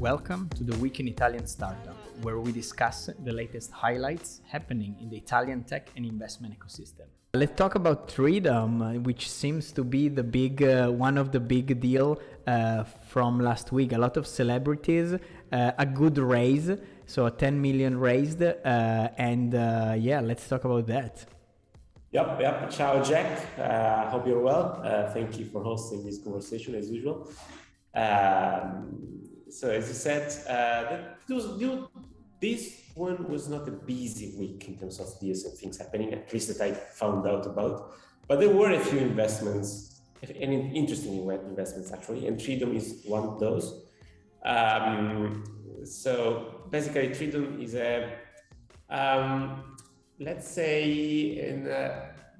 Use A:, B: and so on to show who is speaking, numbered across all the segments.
A: Welcome to the Week in Italian Startup, where we discuss the latest highlights happening in the Italian tech and investment ecosystem. Let's talk about Treedom, which seems to be the big one of the big deal from last week. A lot of celebrities, a good raise, so 10 million raised, let's talk about that.
B: Yep. Ciao, Jack. Hope you're well. Thank you for hosting this conversation as usual. So as you said, this one was not a busy week in terms of deals and things happening, at least that I found out about. But there were a few investments, and interesting investments actually, and Treedom is one of those. So basically, Treedom is let's say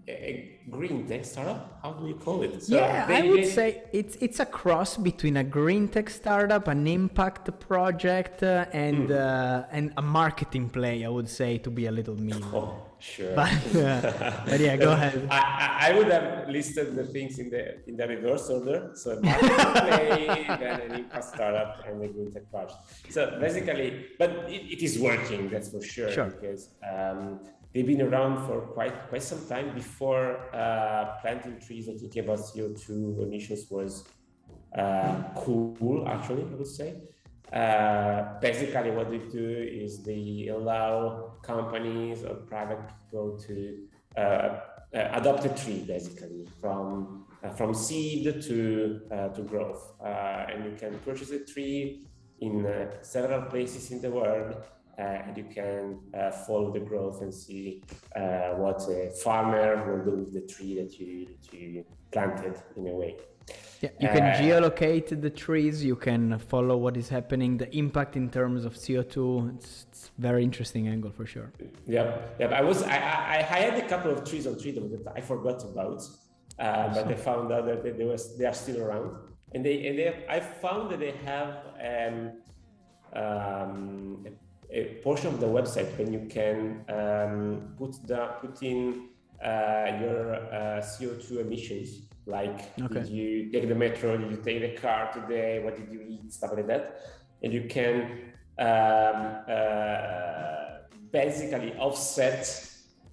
B: a green tech startup. How do we call it? So
A: I would say it's a cross between a green tech startup, an impact project, and a marketing play. I would say, to be a little mean.
B: Oh, sure.
A: But yeah, go ahead.
B: I would have listed the things in the reverse order. So a marketing play, then an impact startup, and a green tech project. So basically, but it is working. That's for sure. Because they've been around for quite some time. Before planting trees and thinking about CO2 emissions was cool, actually, I would say. Basically, what they do is they allow companies or private people to adopt a tree, basically, from seed to growth. And you can purchase a tree in several places in the world. And you can follow the growth and see what a farmer will do with the tree that you planted, in a way.
A: Yeah, you can geolocate the trees. You can follow what is happening, the impact in terms of CO2. It's very interesting angle for sure.
B: Yep. I had a couple of trees on Treedom that I forgot about, but I found out that they are still around, and I found that they have a portion of the website when you can put in your CO2 emissions, like did you take the metro, did you take the car today, what did you eat, stuff like that, and you can basically offset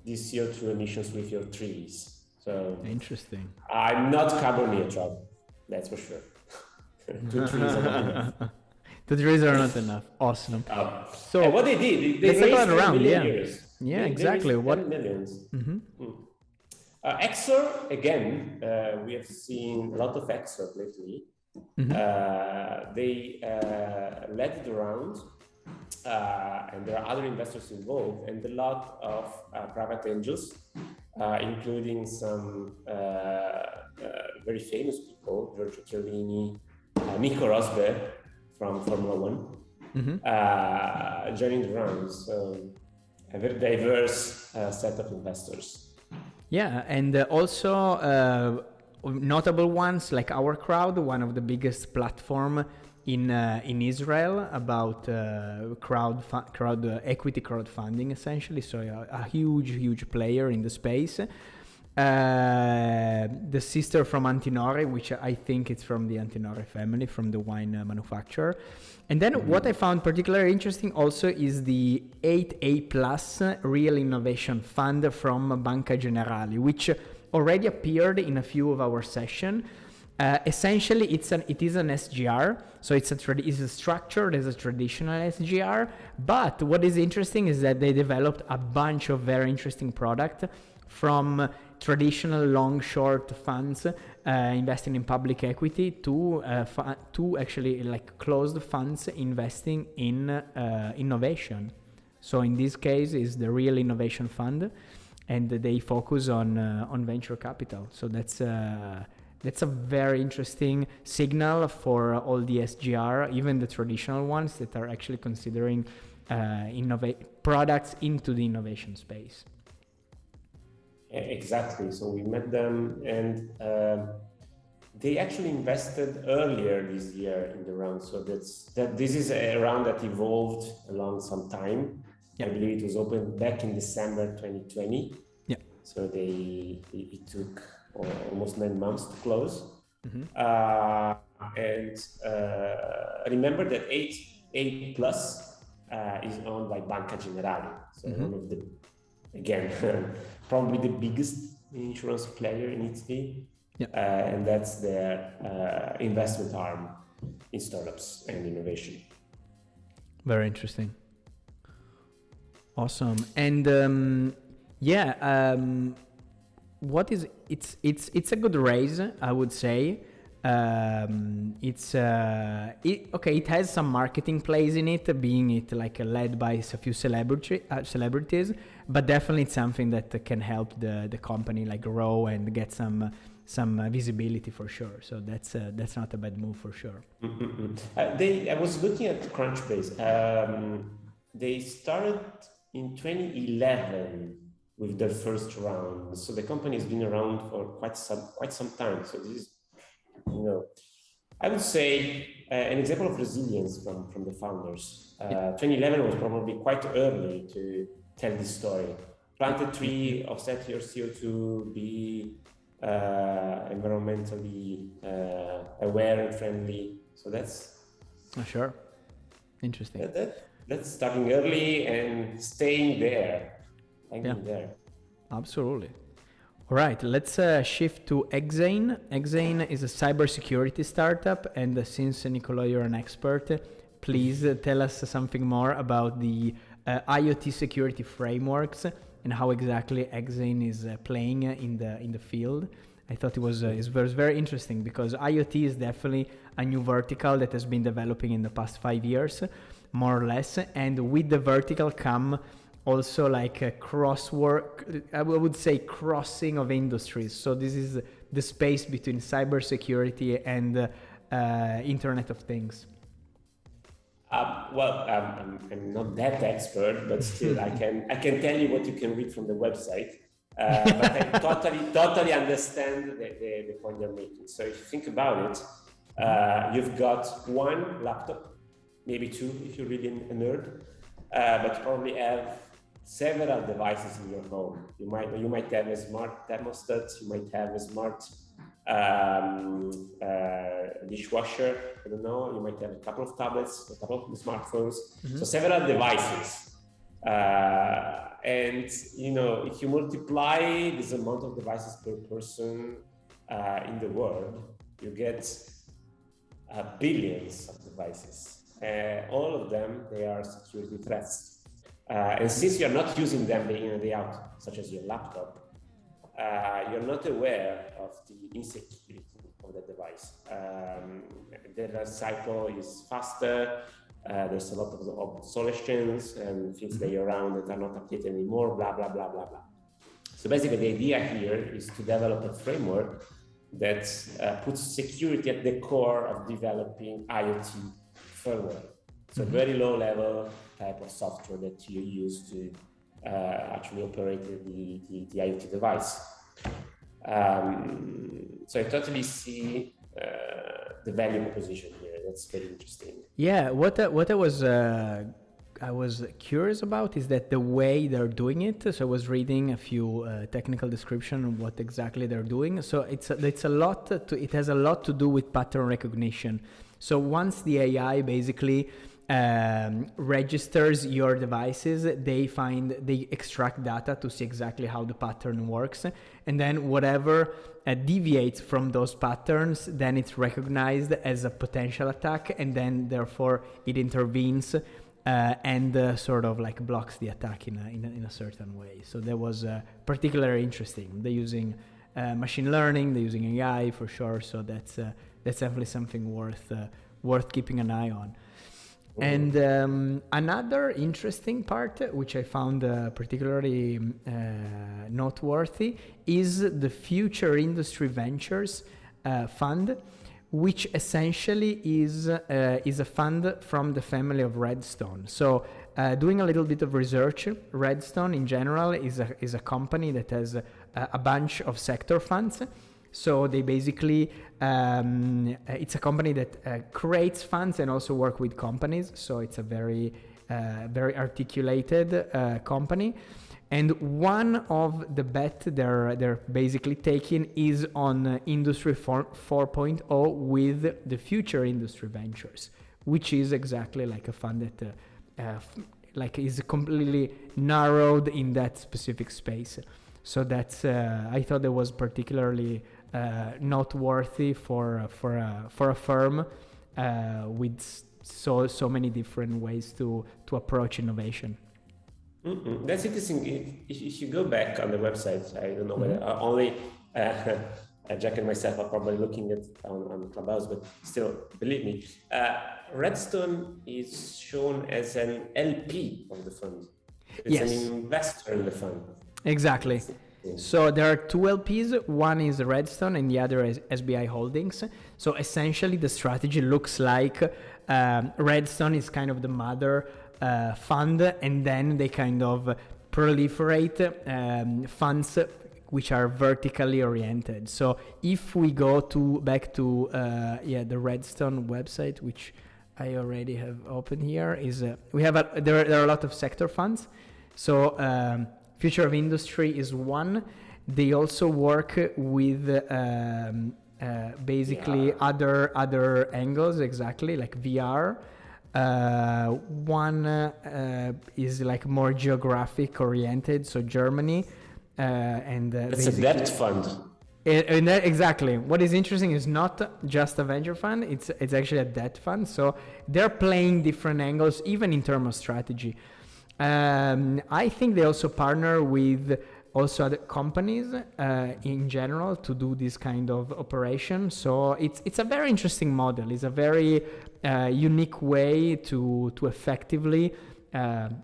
B: these CO2 emissions with your trees. So
A: interesting.
B: I'm not carbon neutral, that's for sure. 2 trees are not enough.
A: The trees are not enough. Awesome.
B: So what they did, they raised 10 million euros.
A: Yeah, exactly.
B: They raised 10 millions. Exor, again, we have seen a lot of Exor lately. They led the round, and there are other investors involved, and a lot of private angels, including some very famous people, Chiellini, Nico Roseberg from Formula One, joining the round. So a very diverse set of investors.
A: Yeah, and also notable ones like Our Crowd, one of the biggest platform in Israel about equity crowdfunding, essentially. So a huge player in the space. The sister from Antinori, which I think it's from the Antinori family, from the wine manufacturer. And then what I found particularly interesting also is the 8A Plus Real Innovation Fund from Banca Generali, which already appeared in a few of our sessions. Essentially, it is an SGR, so it's structured as a traditional SGR. But what is interesting is that they developed a bunch of very interesting products, from traditional long-short funds investing in public equity to actually like closed funds investing in innovation. So in this case is the Real Innovation Fund, and they focus on venture capital. So that's a very interesting signal for all the SGR, even the traditional ones that are actually considering products into the innovation space.
B: Exactly. So we met them, and they actually invested earlier this year in the round. So this is a round that evolved along some time. I believe it was opened back in December 2020. Yeah. So it took almost 9 months to close. And remember that 8 8 plus is owned by Banca Generali. So one of the, again, probably the biggest insurance player in Italy. And that's their investment arm in startups and innovation.
A: Very interesting. Awesome. And what is it's a good raise, I would say. It has some marketing plays in it, being it like led by a few celebrities, but definitely it's something that can help the company like grow and get some visibility for sure. So that's not a bad move for sure.
B: I was looking at Crunchbase. They started in 2011 with their first round. So the company has been around for quite some time. So this is, I would say an example of resilience from the founders. 2011 was probably quite early to tell this story. Plant a tree, offset your CO2, be environmentally aware and friendly. So that's
A: sure. Interesting.
B: That's starting early and staying there. There.
A: Absolutely. All right, let's shift to Exein. Exein is a cybersecurity startup, and since Nicola, you're an expert, please tell us something more about the IoT security frameworks and how exactly Exein is playing in the field. I thought it was very interesting because IoT is definitely a new vertical that has been developing in the past 5 years, more or less, and with the vertical come also like a I would say crossing of industries. So this is the space between cybersecurity and Internet of Things.
B: I'm not that expert, but still I can tell you what you can read from the website. But I totally understand the point you're making. So if you think about it, you've got one laptop, maybe two if you're really a nerd, but you probably have several devices in your home. You might have a smart thermostat, you might have a smart dishwasher, I don't know, you might have a couple of tablets, a couple of smartphones, so several devices. And if you multiply this amount of devices per person in the world, you get billions of devices. All of them, they are security threats. And since you're not using them day in and day out, such as your laptop, you're not aware of the insecurity of the device. The life cycle is faster, there's a lot of obsolescence and things lay around that are not updated anymore, blah, blah, blah, blah, blah. So basically the idea here is to develop a framework that puts security at the core of developing IoT firmware. So very low level type of software that you use to actually operate the IoT device. So I totally see the value proposition here. That's very interesting.
A: Yeah, what I was curious about is that the way they're doing it. So I was reading a few technical description of what exactly they're doing. So it has a lot to do with pattern recognition. So once the AI basically registers your devices, they extract data to see exactly how the pattern works, and then whatever deviates from those patterns, then it's recognized as a potential attack, and then therefore it intervenes and sort of like blocks the attack in a certain way. So that was particularly interesting. They're using machine learning, they're using AI for sure. So that's definitely something worth keeping an eye on. And another interesting part, which I found particularly noteworthy, is the Future Industry Ventures Fund, which essentially is a fund from the family of Redstone. So doing a little bit of research, Redstone in general is a company that has a bunch of sector funds. So they basically, it's a company that creates funds and also work with companies. So it's a very articulated company. And one of the bet they're basically taking is on Industry 4.0 with the Future Industry Ventures, which is exactly like a fund that like is completely narrowed in that specific space. So that's I thought that was particularly noteworthy for a firm with so many different ways to approach innovation.
B: Mm-hmm. That's interesting. If you go back on the website, I don't know whether only Jack and myself are probably looking at on Clubhouse, but still, believe me, Redstone is shown as an LP of the fund. It's an investor in the fund.
A: Exactly. So there are two LPs. One is Redstone and the other is SBI Holdings. So essentially the strategy looks like Redstone is kind of the mother fund, and then they kind of proliferate funds which are vertically oriented. So if we go back to the Redstone website, which I already have open here, is we have there are a lot of sector funds. So Future of Industry is one. They also work with basically other angles, exactly like VR. One is like more geographic oriented, so Germany. And
B: it's a debt fund.
A: And exactly. What is interesting is not just a venture fund; it's actually a debt fund. So they're playing different angles, even in terms of strategy. I think they also partner with also other companies in general to do this kind of operation. So it's a very interesting model. It's a very unique way to effectively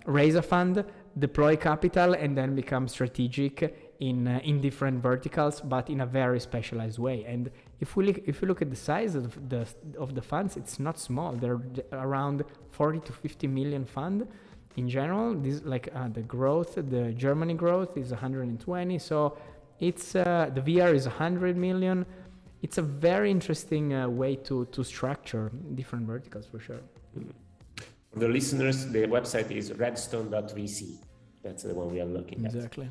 A: raise a fund, deploy capital, and then become strategic in different verticals, but in a very specialized way. And if you look at the size of the funds, it's not small. They're around 40 to 50 million fund. In general, this the Germany growth is 120. So it's the VR is 100 million. It's a very interesting way to structure different verticals for sure.
B: For the listeners, the website is redstone.vc. That's the one we are looking at.
A: Exactly.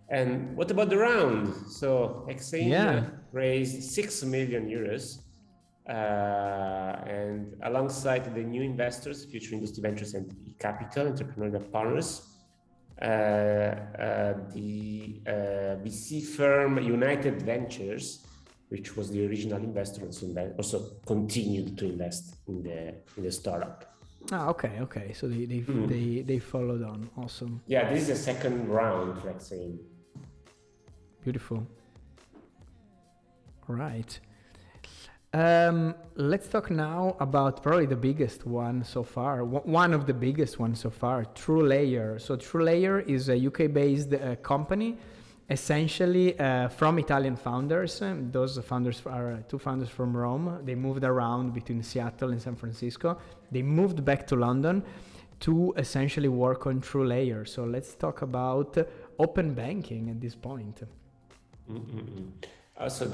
B: And what about the round? So Exein raised 6 million euros. And alongside the new investors, Future Industry Ventures and eCAPITAL, Entrepreneurial Partners, the VC firm United Ventures, which was the original investor, also continued to invest in the startup.
A: Okay. So they followed on. Awesome.
B: Yeah, this is the second round, let's say.
A: Beautiful. All right. Let's talk now about probably the biggest one so far. One of the biggest ones so far, TrueLayer. So TrueLayer is a UK-based company, essentially from Italian founders. Those founders are two founders from Rome. They moved around between Seattle and San Francisco. They moved back to London to essentially work on TrueLayer. So let's talk about open banking at this point.
B: So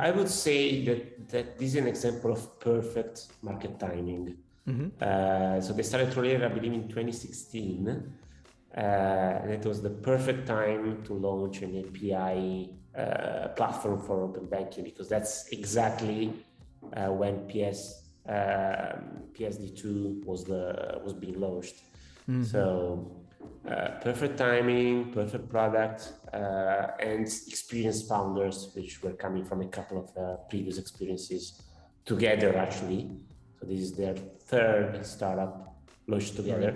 B: I would say that this is an example of perfect market timing. So they started TrueLayer, I believe, in 2016. And it was the perfect time to launch an API platform for open banking, because that's exactly when PSD2 was being launched. So perfect timing, perfect product, and experienced founders, which were coming from a couple of previous experiences together, actually. So this is their third startup launched together.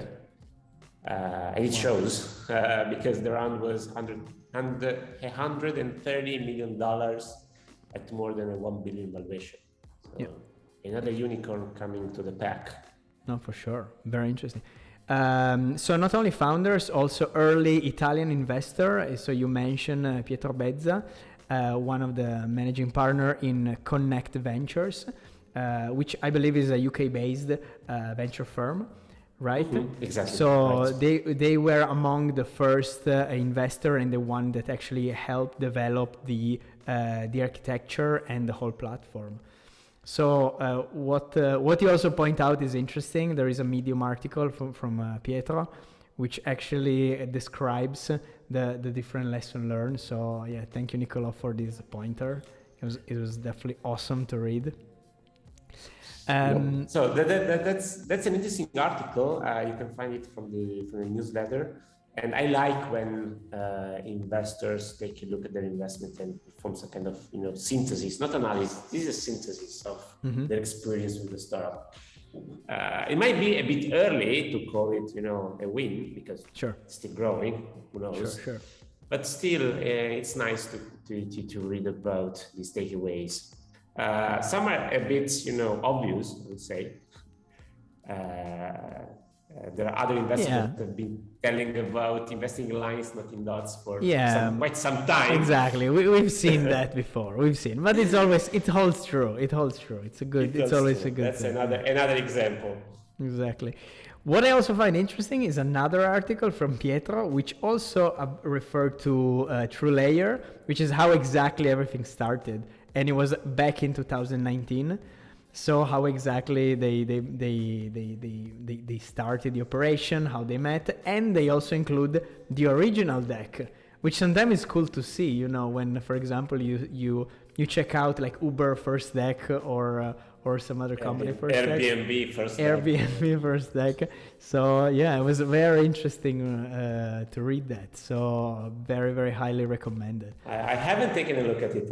B: And it shows because the round was $130 million at more than a $1 billion valuation. So another unicorn coming to the pack.
A: No, for sure. Very interesting. So not only founders, also early Italian investor. So you mentioned Pietro Bezza, one of the managing partner in Connect Ventures, which I believe is a UK-based venture firm, right?
B: Exactly.
A: So
B: right.
A: they were among the first investor and the one that actually helped develop the architecture and the whole platform. So what you also point out is interesting. There is a Medium article from Pietro, which actually describes the different lessons learned. So yeah, thank you, Nicola, for this pointer. It was definitely awesome to read.
B: So that's an interesting article. You can find it from the newsletter. And I like when investors take a look at their investment and perform some kind of synthesis, not analysis. This is a synthesis of their experience with the startup. It might be a bit early to call it, a win because it's still growing. Who knows? Sure. But still, it's nice to read about these takeaways. Some are a bit, obvious, I would say. There are other investors that have been telling about investing in lines, not in dots for quite some time.
A: Exactly. We've seen that before. But it holds true. It's always a good
B: That's
A: thing.
B: another example.
A: Exactly. What I also find interesting is another article from Pietro, which also referred to TrueLayer, which is how exactly everything started. And it was back in 2019. So how exactly they started the operation, how they met, and they also include the original deck, which sometimes is cool to see. When, for example, you check out like Uber first deck or some other company first deck. Airbnb first deck. So yeah, it was very interesting to read that. So very, very highly recommended.
B: I haven't taken a look at it.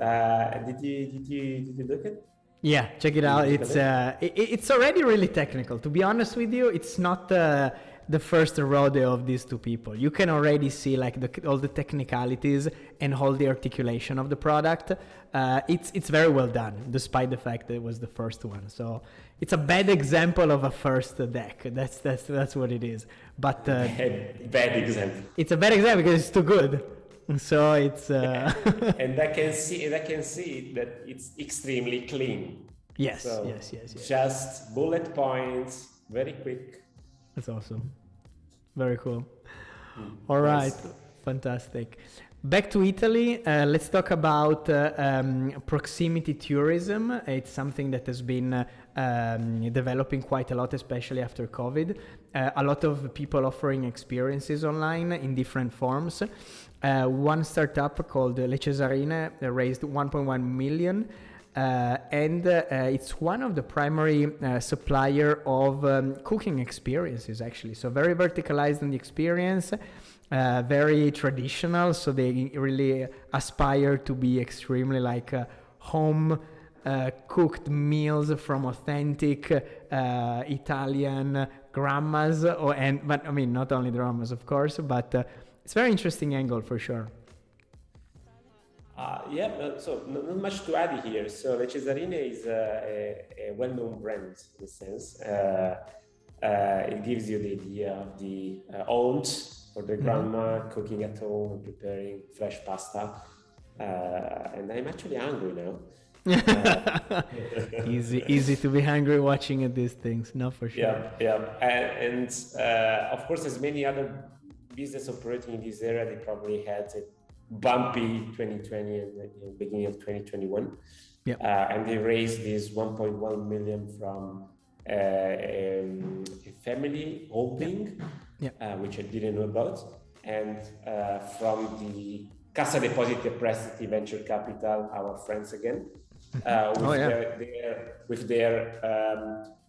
B: Did you look at it?
A: Yeah, check it out. It's already really technical. To be honest with you, it's not the first rodeo of these two people. You can already see like all the technicalities and all the articulation of the product. It's very well done, despite the fact that it was the first one. So it's a bad example of a first deck. That's what it is. But
B: bad example.
A: It's a bad example because it's too good. So it's
B: and I can see that it's extremely clean.
A: Yes.
B: Just bullet points, very quick.
A: That's awesome. Very cool. All right, fantastic. Back to Italy. Let's talk about proximity tourism. It's something that has been developing quite a lot, especially after COVID. A lot of people offering experiences online in different forms. One startup called Le Cesarine raised 1.1 million. And it's one of the primary supplier of cooking experiences, actually. So very verticalized in the experience, very traditional. So they really aspire to be extremely like home cooked meals from authentic Italian grandmas. But I mean, not only grandmas, of course, but it's a very interesting angle for sure.
B: So not much to add here. So Le Cesarine is a well-known brand in a sense. It gives you the idea of the aunt or the grandma cooking at home and preparing fresh pasta. And I'm actually hungry now.
A: Easy to be hungry watching at these things, no, for sure.
B: And of course, as many other business operating in this area, they probably had a bumpy 2020 and beginning of 2021. And they raised this 1.1 million from a family holding, which I didn't know about, and from the Cassa Depositi e Prestiti Venture Capital, our friends again, with their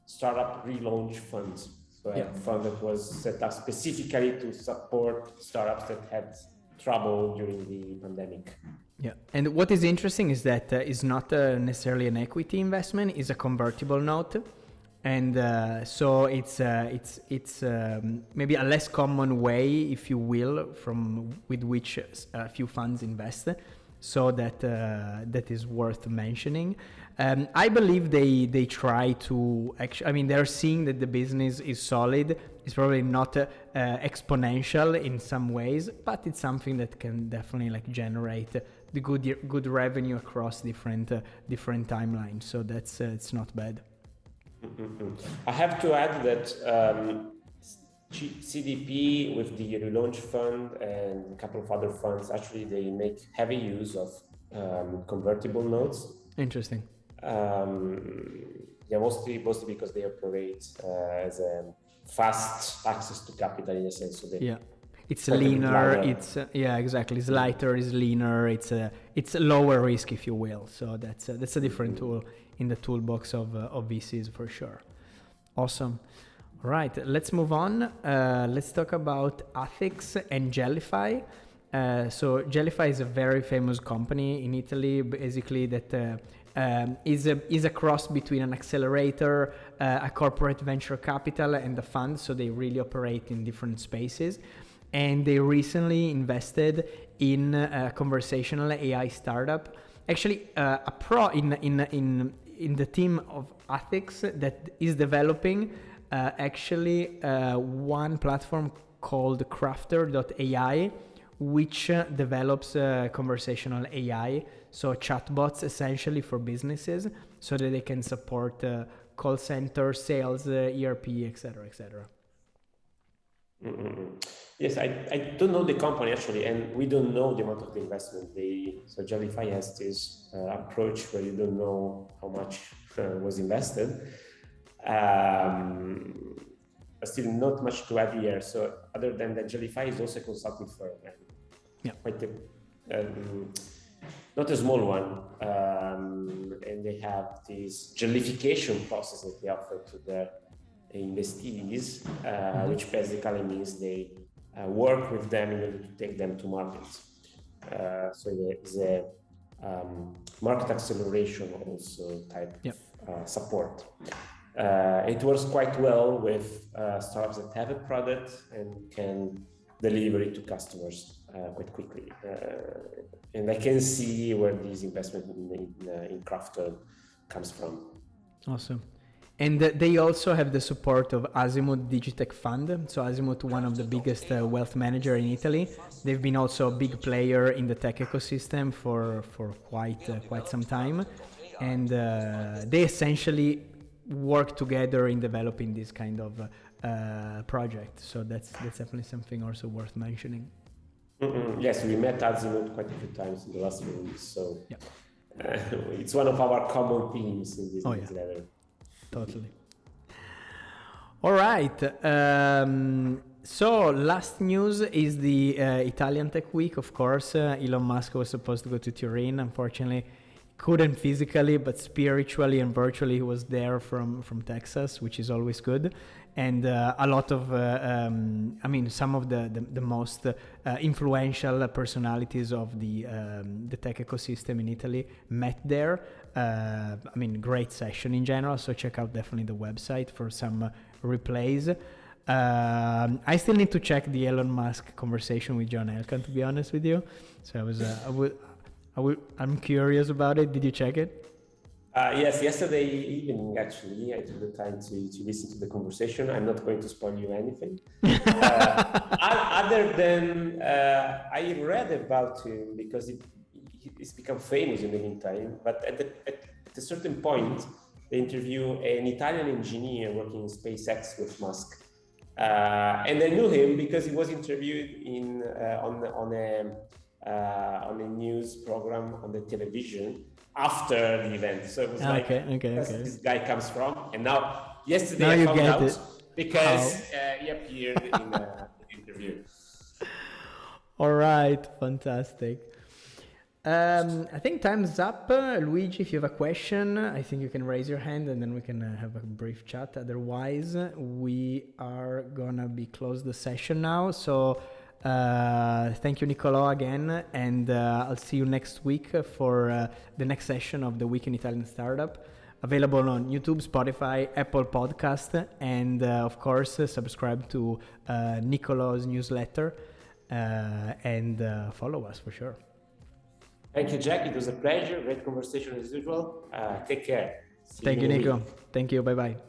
B: startup relaunch fund. So a fund that was set up specifically to support startups that had trouble during the pandemic.
A: Yeah, and what is interesting is that it's not necessarily an equity investment; it's a convertible note, and so it's maybe a less common way, if you will, with which a few funds invest. So that is worth mentioning. I believe they try to actually. I mean, they're seeing that the business is solid. It's probably not exponential in some ways, but it's something that can definitely like generate the good revenue across different timelines. So that's it's not bad.
B: I have to add that CDP with the relaunch fund and a couple of other funds, actually they make heavy use of convertible notes.
A: Interesting.
B: Mostly because they operate as a fast access to capital in a sense. So
A: it's leaner. It's exactly. It's lighter. It's leaner. It's a lower risk, if you will. So that's a different tool in the toolbox of VCs for sure. Awesome. All right, let's move on. Let's talk about Athics and Gellify. So Gellify is a very famous company in Italy, basically that is a cross between an accelerator, a corporate venture capital, and a fund. So they really operate in different spaces. And they recently invested in a conversational AI startup. Actually, a pro in the team of Athics that is developing one platform called Crafter.ai, which develops conversational AI, so chatbots essentially for businesses, so that they can support call center, sales, ERP, etc., etc.
B: Mm-hmm. Yes, I don't know the company actually, and we don't know the amount of the investment. So Gellify has this approach where you don't know how much was invested. But still not much to add here. So other than that, Gellify is also a consulting firm, and quite not a small one. And they have this Gellification process that they offer to their investees, which basically means they work with them in order to take them to market. So there is a market acceleration also type of support. It works quite well with startups that have a product and can deliver it to customers quite quickly. And I can see where this investment in Crafter comes from.
A: Awesome. And they also have the support of Azimut Digitech Fund. So Azimut, one of the biggest wealth manager in Italy. They've been also a big player in the tech ecosystem for quite some time. And they essentially work together in developing this kind of project. So that's definitely something also worth mentioning.
B: Mm-hmm. Yes, we met Azimut quite a few times in the last few weeks. So it's one of our common themes in this newsletter.
A: Totally. All right. So last news is the Italian Tech Week. Of course, Elon Musk was supposed to go to Turin. Unfortunately, couldn't physically, but spiritually and virtually he was there from Texas, which is always good. And a lot of, some of the most influential personalities of the tech ecosystem in Italy met there. Great session in general. So check out definitely the website for some replays. I still need to check the Elon Musk conversation with John Elkann, to be honest with you. So I'm curious about it. Did you check it?
B: Yes, yesterday evening, actually, I took the time to listen to the conversation. I'm not going to spoil you anything. Other than I read about him because it's become famous in the meantime. But at a certain point, they interview an Italian engineer working in SpaceX with Musk. And I knew him because he was interviewed on a news program on the television after the event. So it was this guy comes from. And now, yesterday I found out because he appeared in the interview.
A: All right, fantastic. I think time's up. Luigi, if you have a question, I think you can raise your hand and then we can have a brief chat. Otherwise, we are gonna be close the session now. So thank you, Nicolò, again, and I'll see you next week for the next session of the Week in Italian Startup, available on YouTube, Spotify, Apple Podcast, and of course subscribe to Nicolò's newsletter and follow us for sure.
B: Thank you, Jack. It was a pleasure. Great conversation as usual. Take care.
A: Thank you, Nico. Thank you. Bye-bye.